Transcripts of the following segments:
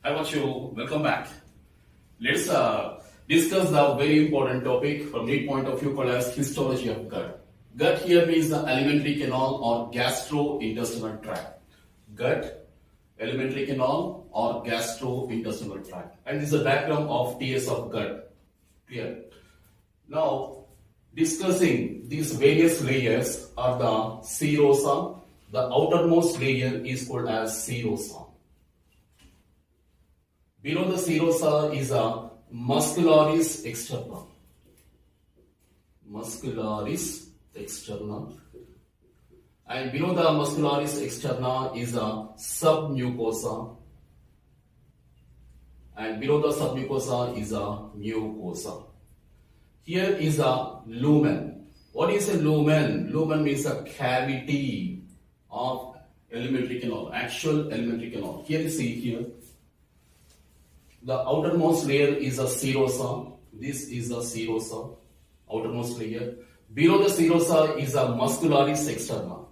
I want you welcome back. Let's discuss the very important topic from the point of view called as histology of gut. Gut here means the alimentary canal or gastrointestinal tract. Gut, alimentary canal or gastrointestinal tract. And this is the diagram of TS of gut. Clear? Now, discussing these various layers are the serosa. The outermost layer is called as serosa. Below the serosa is a muscularis externa. Muscularis externa. And below the muscularis externa is a submucosa. And below the submucosa is a mucosa. Here is a lumen. What is a lumen? Lumen means a cavity of alimentary canal, actual alimentary canal. Here you see here. The outermost layer is a serosa. This is a serosa, outermost layer. Below the serosa is a muscularis externa.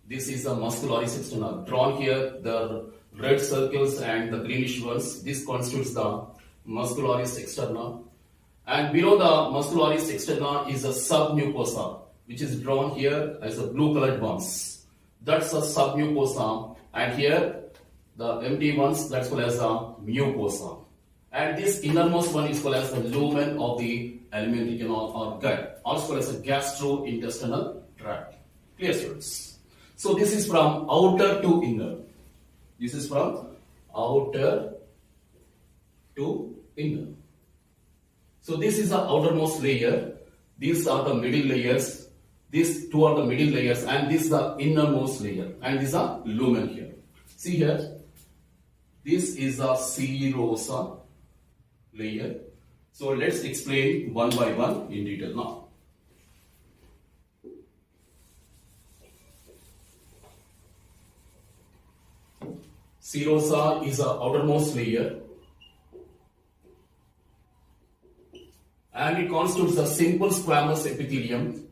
This is a muscularis externa. Drawn here, the red circles and the greenish ones. This constitutes the muscularis externa. And below the muscularis externa is a submucosa, which is drawn here as a blue colored ones. That's a submucosa. And here, the empty ones, that's called as a mucosa. And this innermost one is called as the lumen of the alimentary canal or gut, also called as a gastrointestinal tract. Clear, students? So this is from outer to inner. This is from outer to inner. So this is the outermost layer. These are the middle layers. These two are the middle layers, and this is the innermost layer. And this is a lumen here. See here. This is a serosa layer. So let's explain one by one in detail now. Serosa is the outermost layer. And it constitutes a simple squamous epithelium.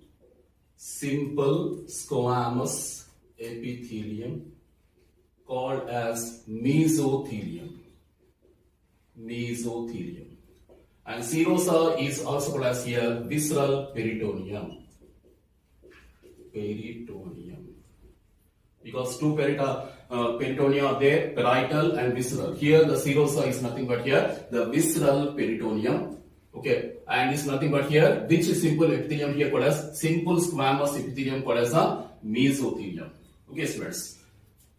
Simple squamous epithelium called as mesothelium. Mesothelium. And serosa is also called as here visceral peritoneum. Peritoneum. Because two peritoneum are there, parietal and visceral. Here the serosa is nothing but here the visceral peritoneum. Okay, and it's nothing but here which is simple epithelium here called as simple squamous epithelium called as a mesothelium. Okay, students.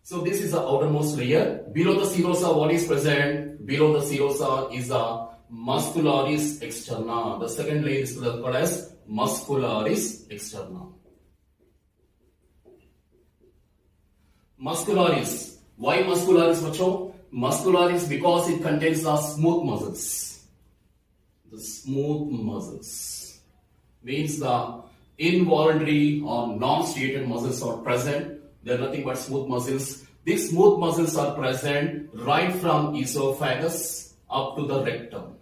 So this is the outermost layer. Below the serosa, what is present? Below the serosa is a muscularis externa. The second layer is called as muscularis externa. Muscularis. Why muscularis, bacho? Muscularis because it contains the smooth muscles. The smooth muscles means the involuntary or non-striated muscles are present. They are nothing but smooth muscles. These smooth muscles are present right from esophagus up to the rectum.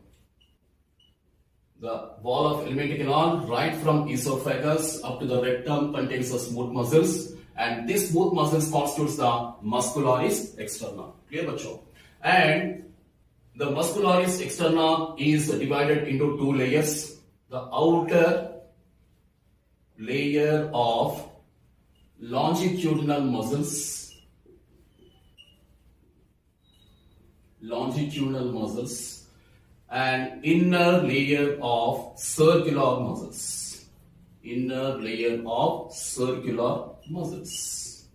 The wall of alimentary canal right from esophagus up to the rectum contains the smooth muscles, and these smooth muscles constitutes the muscularis externa. Clear, bacho? And the muscularis externa is divided into two layers. The outer layer of longitudinal muscles, and inner layer of circular muscles. Inner layer of circular muscles.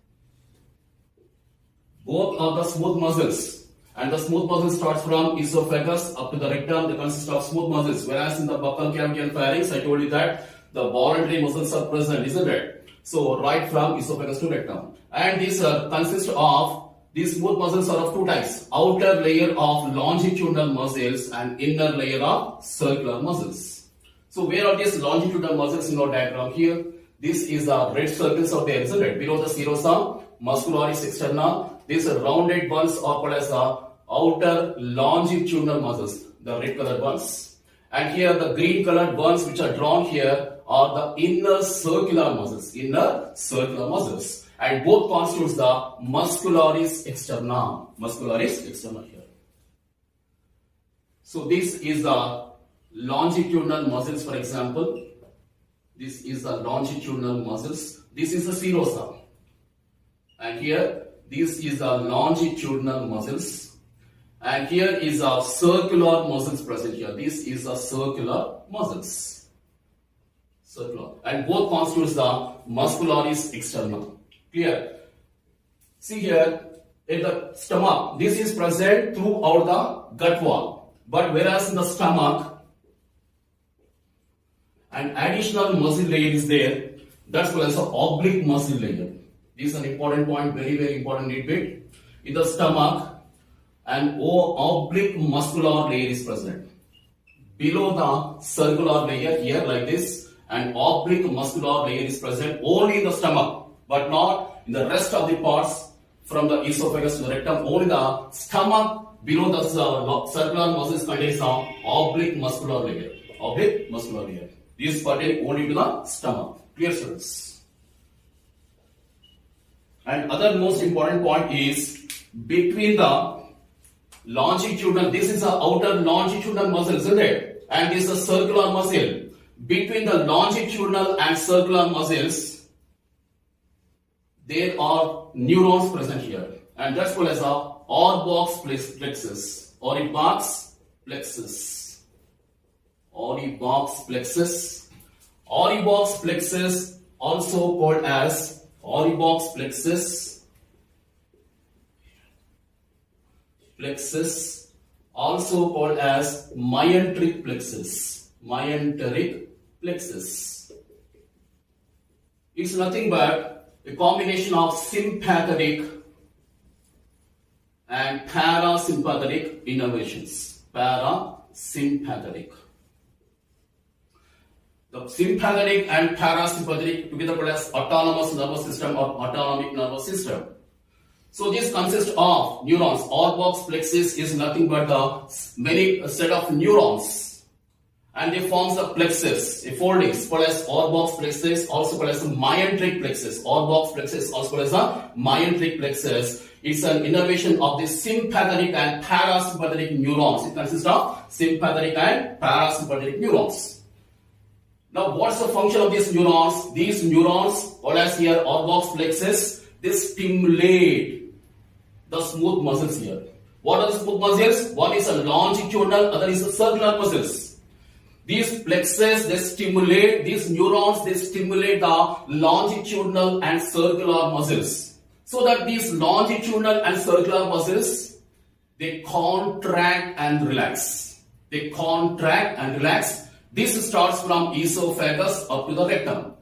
Both are the smooth muscles, and the smooth muscle starts from esophagus up to the rectum. They consist of smooth muscles, whereas in the buccal cavity and pharynx, I told you that the voluntary muscles are present, isn't it? So right from esophagus to rectum, and these consist of these smooth muscles are of two types: outer layer of longitudinal muscles and inner layer of circular muscles. So where are these longitudinal muscles in our diagram here? This is the red circles out there, isn't it? Below the serosa, muscularis externa. These rounded ones are called as the outer longitudinal muscles, the red colored ones. And here the green colored ones which are drawn here are the inner circular muscles. Inner circular muscles. and both constitutes the muscularis externa. Muscularis externa here. So this is the longitudinal muscles, for example. This is the longitudinal muscles. This is the serosa. And here, this is the longitudinal muscles. And here is the circular muscles present here. This is the circular muscles. Circular. And both constitutes the muscularis externa. Clear? See here, in the stomach, this is present throughout the gut wall. But whereas in the stomach, an additional muscle layer is there. That's called as an oblique muscle layer. This is an important point, very, very important bit. In the stomach, an oblique muscular layer is present. Below the circular layer, here like this, an oblique muscular layer is present only in the stomach, but not in the rest of the parts from the esophagus to the rectum. Only the stomach below the circular muscles contains the oblique muscular layer. Oblique muscular layer. This is pertaining only to the stomach. Clear, students? And other most important point is between the longitudinal, this is the outer longitudinal muscle, isn't it? And this is the circular muscle. Between the longitudinal and circular muscles, there are neurons present here. And that's called as a Auerbach's plexus. Auerbach's plexus. Auerbach's plexus. Auerbach's plexus, also called as Auerbach's plexus. Plexus, also called as myenteric plexus. Myenteric plexus. It's nothing but a combination of sympathetic and parasympathetic innervations. Parasympathetic. The sympathetic and parasympathetic together called as autonomous nervous system or autonomic nervous system. So this consists of neurons. Auerbach's plexus is nothing but the many set of neurons, and they forms a plexus, a foldings called as Auerbach's plexus, also called as a myenteric plexus. Auerbach's plexus, also called as a myenteric plexus. It's an innervation of the sympathetic and parasympathetic neurons. It consists of sympathetic and parasympathetic neurons. Now, what's the function of these neurons? These neurons, called as here Auerbach's plexus, they stimulate the smooth muscles here. What are the smooth muscles? One is a longitudinal, other is a circular muscles. These plexus, they stimulate, these neurons, they stimulate the longitudinal and circular muscles. So that these longitudinal and circular muscles, they contract and relax. They contract and relax. This starts from esophagus up to the rectum,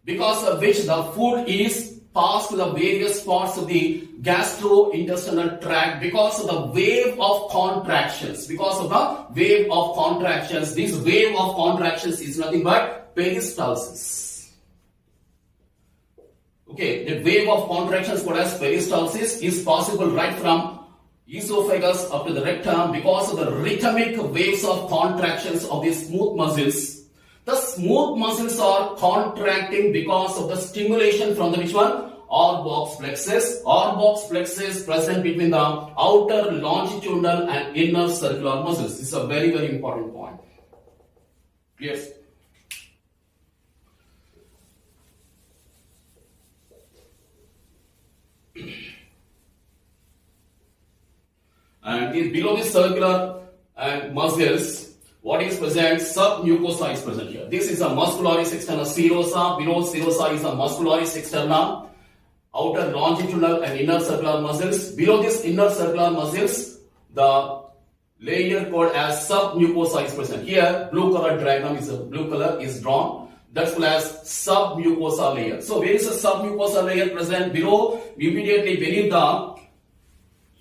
because of which the food is passed to the various parts of the gastrointestinal tract because of the wave of contractions. Because of the wave of contractions, this wave of contractions is nothing but peristalsis. Okay, the wave of contractions called as peristalsis is possible right from esophagus up to the rectum because of the rhythmic waves of contractions of the smooth muscles. The smooth muscles are contracting because of the stimulation from the which one? Auerbach's plexus. Auerbach's plexus present between the outer longitudinal and inner circular muscles. This is a very, very important point. Yes. And below the circular and muscles, what is present? Submucosa is present here. This is a muscularis externa serosa. Below serosa is a muscularis externa. Outer longitudinal and inner circular muscles. Below this inner circular muscles, the layer called as submucosa is present. Here, blue color diagram is blue color is drawn. That's called as submucosa layer. So where is the submucosa layer present? Below, immediately beneath the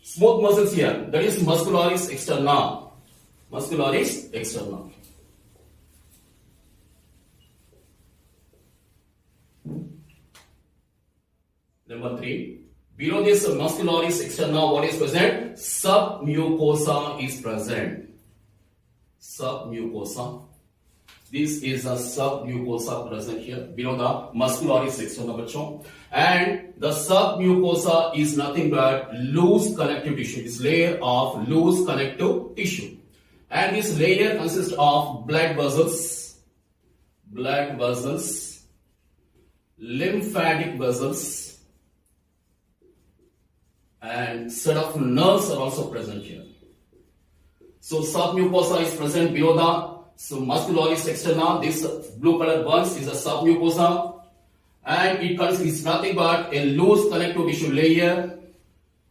smooth muscles here, that is muscularis externa. Muscularis externa. Number 3. Below this muscularis externa, what is present? Submucosa is present. Submucosa. This is a submucosa present here below the muscularis externa, bachon. And the submucosa is nothing but loose connective tissue. This layer of loose connective tissue. And this layer consists of blood vessels, lymphatic vessels, and set of nerves are also present here. So submucosa is present below the muscularis externa. This blue color buds is a submucosa, and it consists nothing but a loose connective tissue layer,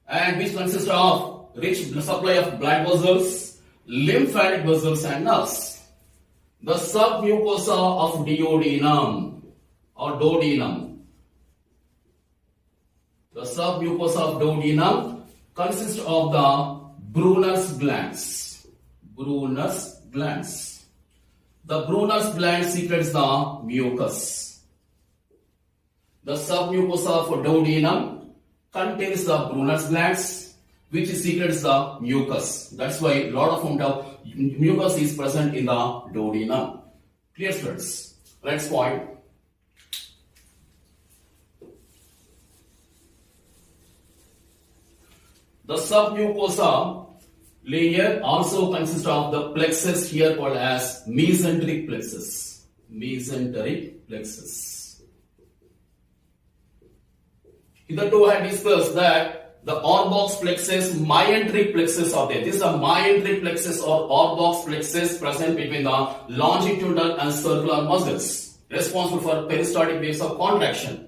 and which consists of rich supply of blood vessels, lymphatic vessels, and nerves. The submucosa of duodenum or duodenum. The submucosa of duodenum consists of the Brunner's glands. Brunner's glands. The Brunner's gland secretes the mucus. The submucosa of duodenum contains the Brunner's glands, which secretes the mucus. That's why a lot of amount of mucus is present in the duodenum. Clear, students? Next point. The submucosa layer also consists of the plexus here called as mesenteric plexus. Mesenteric plexus. Hitherto I had discussed that the Auerbach's plexus, myenteric plexus are there. This is a myenteric plexus or Auerbach's plexus present between the longitudinal and circular muscles, responsible for peristaltic waves of contraction.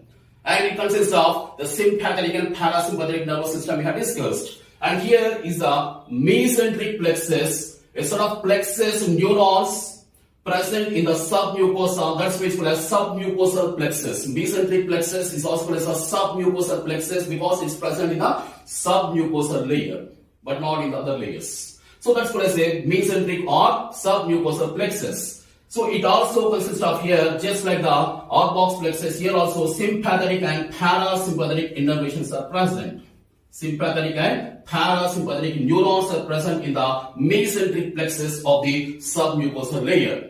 And it consists of the sympathetic and parasympathetic nervous system we have discussed. And here is the mesenteric plexus, a sort of plexus neurons present in the submucosa. That's why it's called as submucosal plexus. Mesenteric plexus is also called as a submucosal plexus because it's present in the submucosal layer, but not in the other layers. So that's called as a mesenteric or submucosal plexus. So it also consists of here, just like the Auerbach's plexus, here also sympathetic and parasympathetic innervations are present. Sympathetic and parasympathetic neurons are present in the mesenteric plexus of the submucosal layer.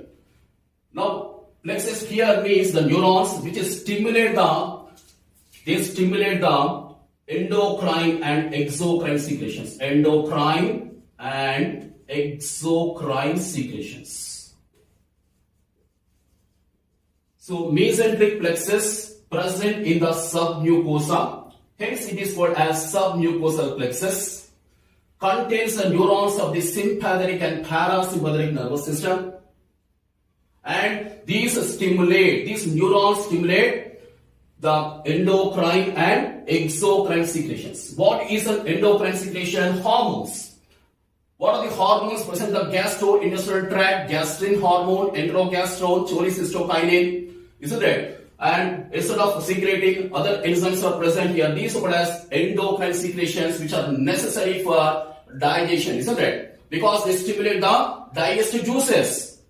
Now, plexus here means the neurons which stimulate the endocrine and exocrine secretions. Endocrine and exocrine secretions. So, mesenteric plexus present in the submucosa, hence it is called as submucosal plexus, contains the neurons of the sympathetic and parasympathetic nervous system, and these neurons stimulate the endocrine and exocrine secretions. What is an endocrine secretion? Hormones. What are the hormones present in the gastrointestinal tract? Gastrin hormone, enterogastrone, cholecystokinin. Isn't it? And instead of secreting, other enzymes are present here. These are called as endocrine secretions, which are necessary for digestion, isn't it? Because they stimulate the digestive juices.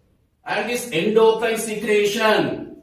And this endocrine secretion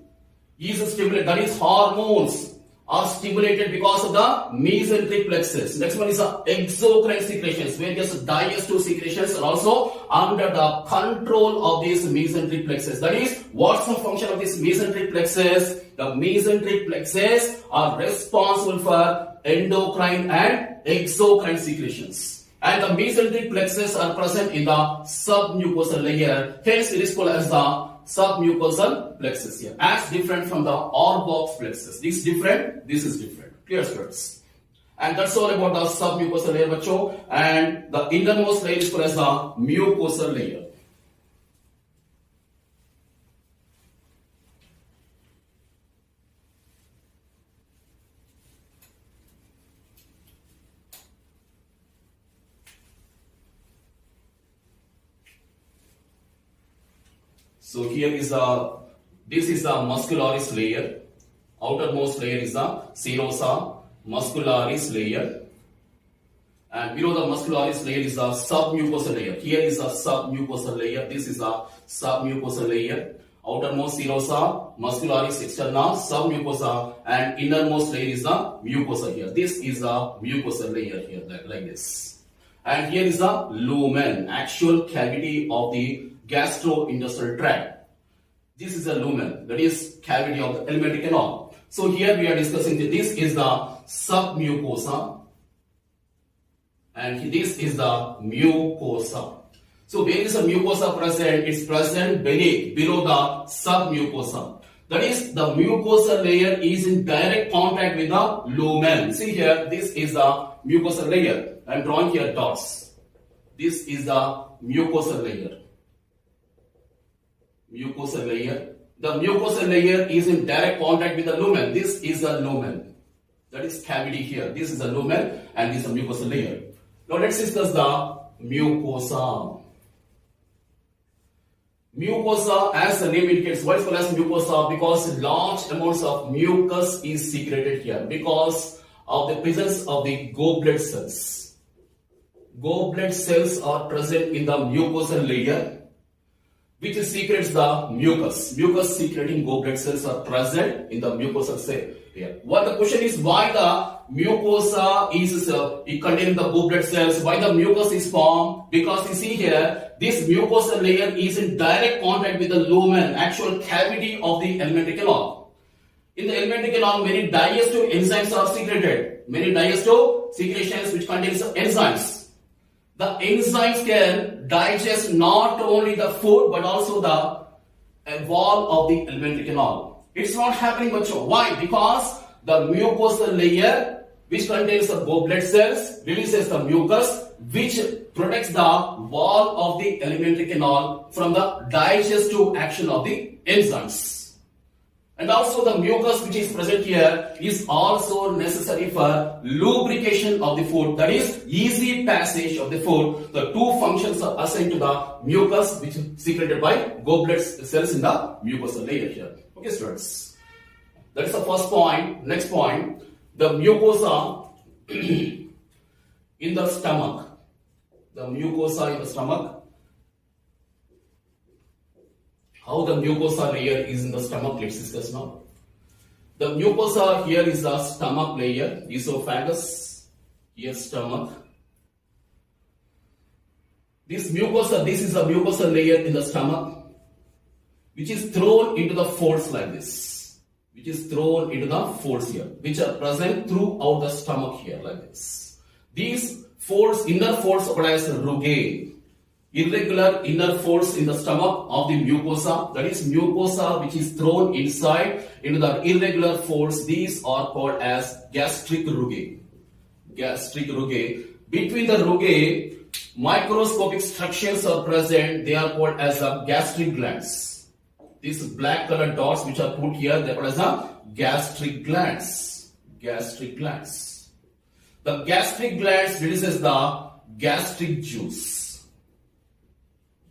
is stimulated, that is hormones are stimulated because of the mesenteric plexus. Next one is the exocrine secretions. Various digestive secretions are also under the control of this mesenteric plexus. That is, what's the function of this mesenteric plexus? The mesenteric plexus are responsible for endocrine and exocrine secretions. And the mesenteric plexus are present in the submucosal layer. Hence, it is called as the submucosal plexus here, as different from the Auerbach's plexus. This is different, this is different. Clear, students? And that's all about the submucosal layer, bacho. And the innermost layer is called as the mucosal layer. So here is this is the muscularis layer. Outermost layer is the serosa muscularis layer. And below the muscularis layer is the submucosal layer. Here is the submucosal layer. This is the submucosal layer. Outermost serosa muscularis externa, submucosa, and innermost layer is the mucosa here. This is the mucosal layer here, like this. And here is the lumen, actual cavity of the gastrointestinal tract. This is the lumen, that is cavity of the alimentary canal. So here we are discussing that this is the submucosa and this is the mucosa. So where is the mucosa present? It's present below the submucosa. That is, the mucosa layer is in direct contact with the lumen. See here, this is the mucosa layer. I am drawing here dots. This is the mucosa layer. Mucosa layer. The mucosa layer is in direct contact with the lumen. This is the lumen. That is cavity here. This is the lumen and this is the mucosa layer. Now let's discuss the mucosa. Mucosa, as the name indicates, why is called as mucosa? Because large amounts of mucus is secreted here because of the presence of the goblet cells. Goblet cells are present in the mucosal layer, which secretes the mucus. Mucus secreting goblet cells are present in the mucosal cell here. What the question is, why the mucosa is containing the goblet cells? Why the mucus is formed? Because you see here, this mucosal layer is in direct contact with the lumen, actual cavity of the alimentary canal. In the alimentary canal, many digestive enzymes are secreted. Many digestive secretions which contains enzymes. The enzymes can digest not only the food but also the wall of the alimentary canal. It's not happening much. Why? Because the mucosal layer which contains the goblet cells releases the mucus which protects the wall of the alimentary canal from the digestive action of the enzymes. And also the mucus which is present here is also necessary for lubrication of the food. That is easy passage of the food. The two functions are assigned to the mucus which is secreted by goblet cells in the mucosal layer here. Okay students. That is the first point. Next point. The mucosa in the stomach. The mucosa in the stomach. How the mucosa layer is in the stomach, let's discuss now. The mucosa here is the stomach layer, esophagus, here stomach. This is a mucosa layer in the stomach, which is thrown into the folds like this. Which is thrown into the folds here, which are present throughout the stomach here like this. These folds, inner folds are called as rugae. Irregular inner folds in the stomach of the mucosa, that is mucosa which is thrown inside into the irregular folds. These are called as gastric rugae. Gastric rugae. Between the rugae, microscopic structures are present. They are called as gastric glands. These black colored dots which are put here, they are called as gastric glands. Gastric glands. The gastric glands releases the gastric juice.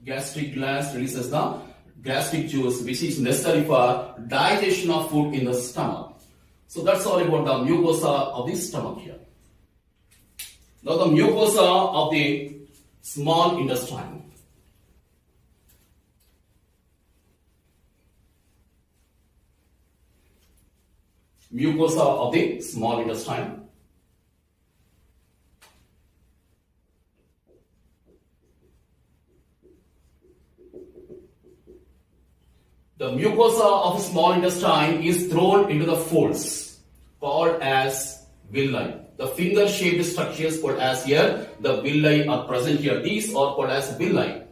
Gastric glands releases the gastric juice which is necessary for digestion of food in the stomach. So that's all about the mucosa of the stomach here. Now the mucosa of the small intestine. Mucosa of the small intestine. The mucosa of the small intestine is thrown into the folds called as villi. The finger-shaped structures called as here, the villi are present here. These are called as villi.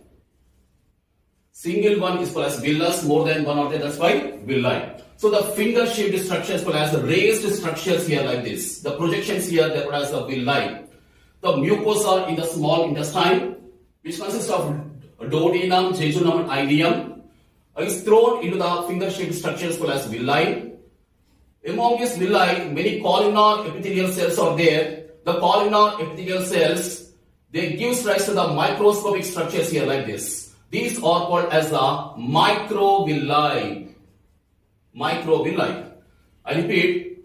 Single one is called as villus, more than one or the that's why villi. So the finger-shaped structures called as raised structures here like this. The projections here they are called as the villi. The mucosa in the small intestine, which consists of duodenum, jejunum, and ileum, is thrown into the finger-shaped structures called as villi. Among these villi, many columnar epithelial cells are there. The columnar epithelial cells, they give rise to the microscopic structures here like this. These are called as the microvilli. Microvilli. I repeat,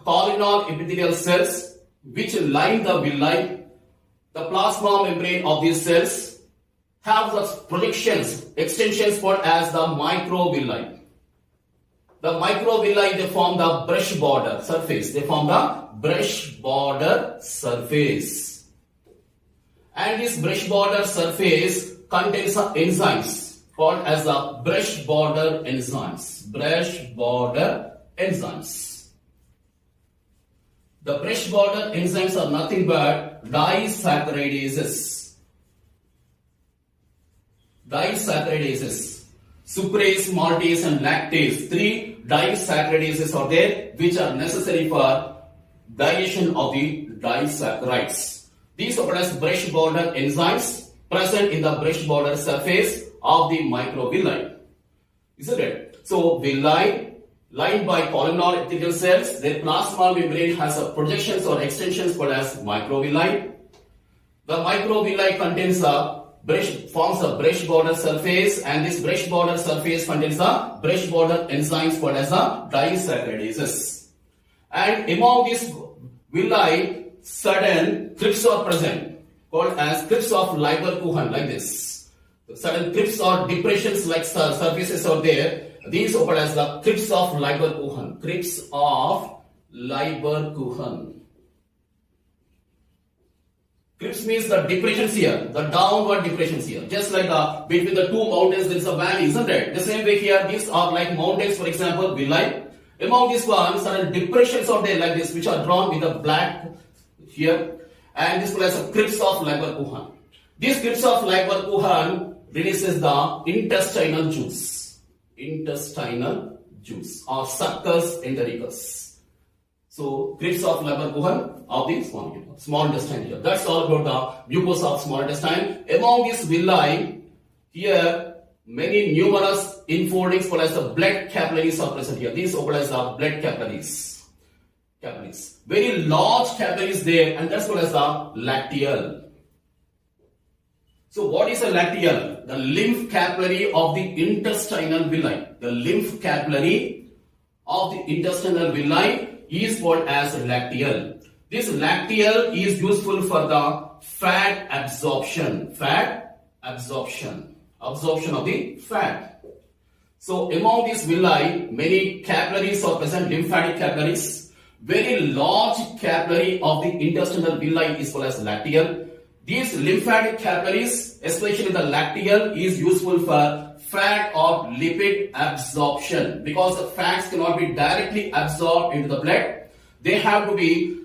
columnar epithelial cells which line the villi. The plasma membrane of these cells have the projections, extensions called as the microvilli. The microvilli, they form the brush border surface. They form the brush border surface. And this brush border surface contains enzymes called as the brush border enzymes. Brush border enzymes. The brush border enzymes are nothing but disaccharidases. disaccharidases. Sucrase, maltase and lactase. 3 disaccharidases are there which are necessary for digestion of the disaccharides. These are called as brush border enzymes present in the brush border surface of the microvilli. Isn't it? So villi lined by columnar epithelial cells, their plasma membrane has a projections or extensions called as microvilli. The microvilli contains forms a brush border surface, and this brush border surface contains the brush border enzymes called as the disaccharidases. And among these villi, certain crypts are present called as crypts of Leberkuchen, like this. Certain crypts or depressions like surfaces are there. These are called as the crypts of Leberkuchen. Crypts of Leberkuchen. Crypts means the depressions here, the downward depressions here. Just like between the two mountains there is a valley, isn't it? The same way here, these are like mountains, for example, villi. Among these ones, certain depressions are there like this, which are drawn with the black here. And this is called as crypts of Leberkuchen. These crypts of Leberkuchen releases the intestinal juice. Intestinal juice or succus entericus. So, crypts of Leberkuchen of the small intestine here. That's all about the mucosa of small intestine. Among these villi, here many numerous infoldings called as the blood capillaries are present here. These are called as the blood capillaries. Very large capillaries there, and that's called as the lacteal. So what is a lacteal? The lymph capillary of the intestinal villi. The lymph capillary of the intestinal villi is called as lacteal. This lacteal is useful for the fat absorption. Absorption of the fat. So among these villi, many capillaries are present, lymphatic capillaries. Very large capillary of the intestinal villi is called as lacteal. These lymphatic capillaries, especially the lacteal, is useful for fat or lipid absorption, because the fats cannot be directly absorbed into the blood. They have to be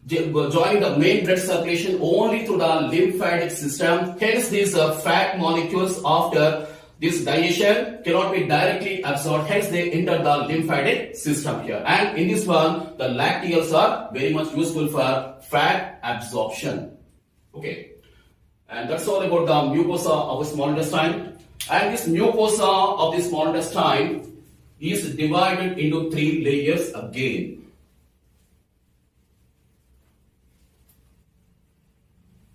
joining the main blood circulation only through the lymphatic system. Hence, these fat molecules after this digestion cannot be directly absorbed. Hence, they enter the lymphatic system here. And in this one, the lacteals are very much useful for fat absorption. Okay, and that's all about the mucosa of the small intestine. And this mucosa of the small intestine is divided into 3 layers again.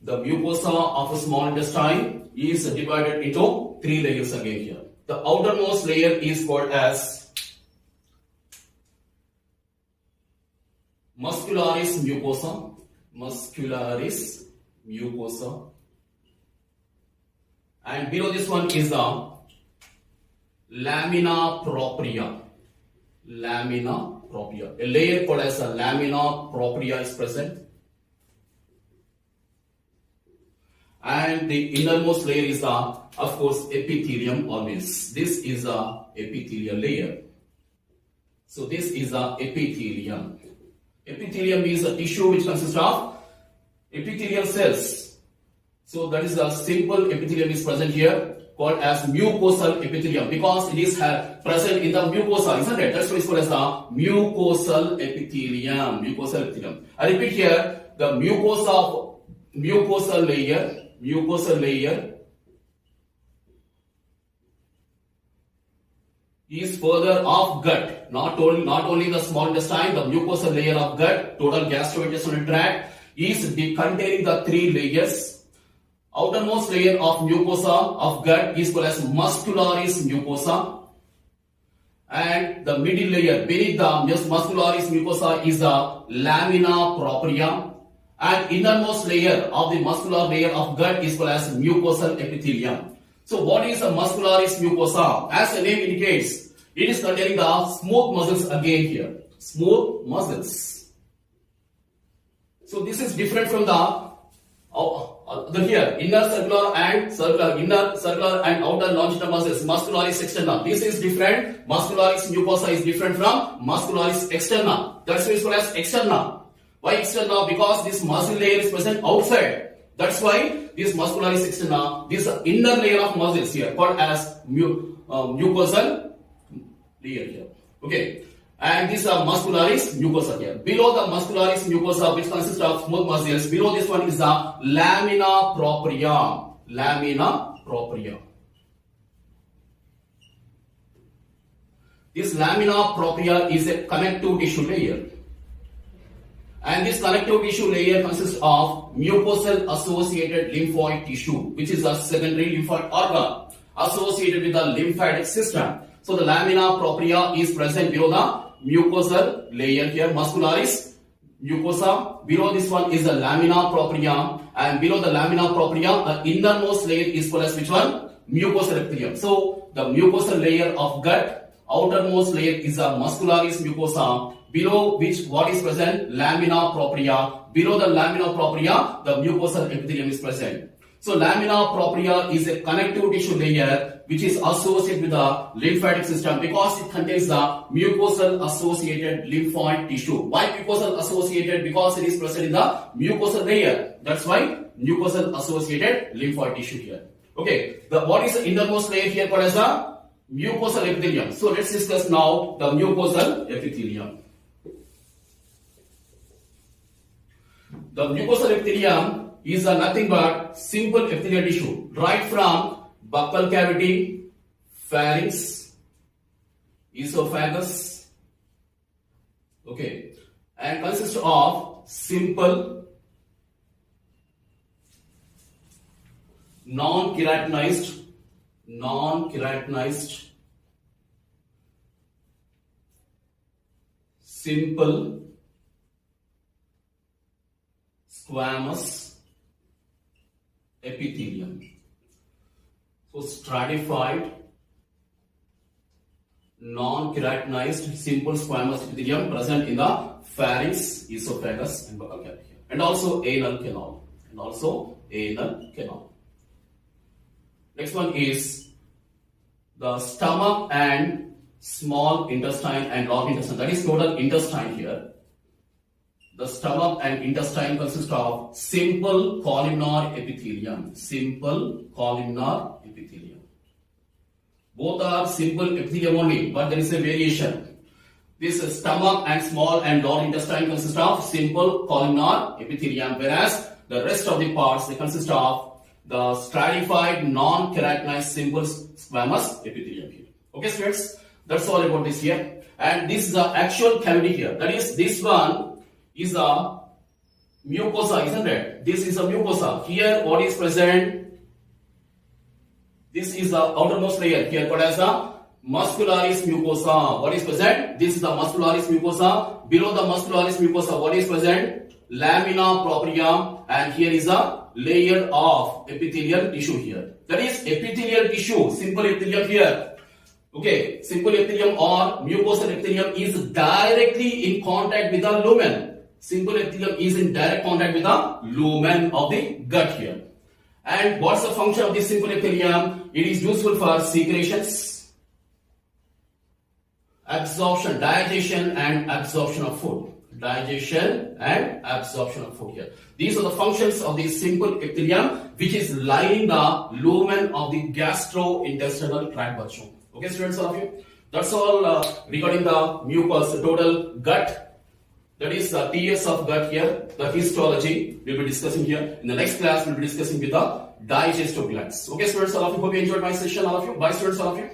The mucosa of the small intestine is divided into 3 layers again here. The outermost layer is called as muscularis mucosa. Muscularis mucosa. And below this one is the lamina propria. Lamina propria. A layer called as the lamina propria is present. And the innermost layer is the, of course, epithelium always. This is the epithelial layer. So this is the epithelium. Epithelium is a tissue which consists of epithelial cells. So that is a simple epithelium is present here, called as mucosal epithelium, because it is present in the mucosa, isn't it? That's why it's called as the mucosal epithelium. Mucosal epithelium. I repeat here, the mucosal layer is further of gut. Not only the small intestine, the mucosal layer of gut, total gastrointestinal tract, is containing the 3 layers. Outermost layer of mucosa of gut is called as muscularis mucosa, and the middle layer beneath the muscularis mucosa is the lamina propria, and innermost layer of the muscular layer of gut is called as mucosal epithelium. So what is a muscularis mucosa? As the name indicates, it is containing the smooth muscles again here. Smooth muscles. So this is different from the here inner circular and outer longitudinal muscles, muscularis externa. This is different. Muscularis mucosa is different from muscularis externa. That's why it's called as externa. Why externa? Because this muscle layer is present outside. That's why this muscularis externa, this inner layer of muscles here called as mucosal layer here. Okay. And this muscularis mucosa here. Below the muscularis mucosa, which consists of smooth muscles, below this one is the lamina propria. Lamina propria. This lamina propria is a connective tissue layer. And this connective tissue layer consists of mucosal associated lymphoid tissue, which is a secondary lymphoid organ associated with the lymphatic system. So the lamina propria is present below the mucosal layer here, muscularis mucosa. Below this one is the lamina propria, and below the lamina propria, the innermost layer is called as which one? Mucosal epithelium. So the mucosal layer of gut, outermost layer is a muscularis mucosa. Below which what is present? Lamina propria. Below the lamina propria, the mucosal epithelium is present. So lamina propria is a connective tissue layer which is associated with the lymphatic system because it contains the mucosal associated lymphoid tissue. Why mucosal associated? Because it is present in the mucosal layer. That's why mucosal associated lymphoid tissue here. Okay, what is the innermost layer here called as the mucosal epithelium. So let's discuss now the mucosal epithelium. The mucosal epithelium is nothing but simple epithelial tissue right from buccal cavity, pharynx, esophagus, okay, and consists of simple non-keratinized simple squamous epithelium. So stratified non-keratinized simple squamous epithelium present in the pharynx, esophagus and buccal cavity, and also anal canal. Next one is the stomach and small intestine and large intestine. That is total intestine here. The stomach and intestine consist of simple columnar epithelium. Both are simple epithelium only, but there is a variation. This stomach and small and large intestine consist of simple columnar epithelium, whereas the rest of the parts, they consist of the stratified non-keratinized simple squamous epithelium here. Okay, students, that's all about this here. And this is the actual cavity here. That is, this one is a mucosa, isn't it? This is a mucosa. Here, what is present? This is the outermost layer here called as the muscularis mucosa. What is present? This is the muscularis mucosa. Below the muscularis mucosa, what is present? Lamina propria, and here is a layer of epithelial tissue here. That is epithelial tissue, simple epithelium here. Okay, simple epithelium or mucosal epithelium is directly in contact with the lumen. Simple epithelium is in direct contact with the lumen of the gut here. And what's the function of this simple epithelium? It is useful for secretions, absorption, digestion and absorption of food. Digestion and absorption of food here. These are the functions of the simple epithelium which is lining the lumen of the gastrointestinal tract virtue. Okay, students, all of you. That's all regarding the mucous, total gut. That is TS of gut here. The histology we'll be discussing here. In the next class, we'll be discussing with the digestive glands. Okay, students, all of you. Hope you enjoyed my session, all of you. Bye, students, all of you.